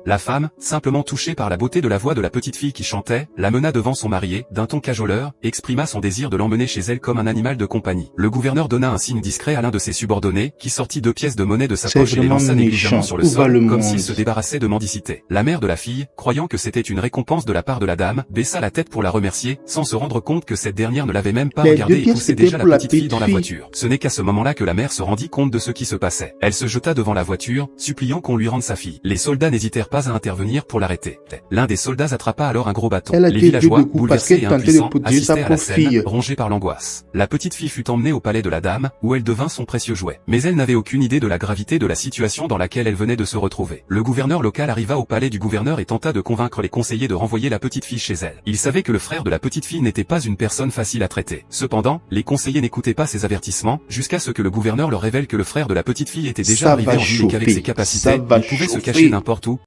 La femme, simplement touchée par la beauté de la voix de la petite fille qui chantait, la mena devant son marié, d'un ton cajoleur, et exprima son désir de l'emmener chez elle comme un animal de compagnie. Le gouverneur donna un signe discret à l'un de ses subordonnés, qui sortit 2 pièces de monnaie de sa poche et les lança négligemment sur le sol, comme s'il se débarrassait de mendicité. La mère de la fille, croyant que c'était une récompense de la part de la dame, baissa la tête pour la remercier, sans se rendre compte que cette dernière ne l'avait même pas regardée et poussait déjà la petite fille dans la voiture. Ce n'est qu'à ce moment-là que la mère se rendit compte de ce qui se passait. Elle se jeta devant la voiture, suppliant qu'on lui rende sa fille. Les soldats n'hésitèrent pas à intervenir pour l'arrêter. L'un des soldats attrapa alors un gros bâton. Les villageois, bouleversés et impuissants, assistèrent à la scène, rongés par l'angoisse. La petite fille fut emmenée au palais de la dame, où elle devint son précieux jouet. Mais elle n'avait aucune idée de la gravité de la situation dans laquelle elle venait de se retrouver. Le gouverneur local arriva au palais du gouverneur et tenta de convaincre les conseillers de renvoyer la petite fille chez elle. Il savait que le frère de la petite fille n'était pas une personne facile à traiter. Cependant, les conseillers n'écoutaient pas ces avertissements, jusqu'à ce que le gouverneur leur révèle que le frère de la petite fille était déjà arrivé en ville et qu'avec ses capacités, il pouvait se cacher n'importe où.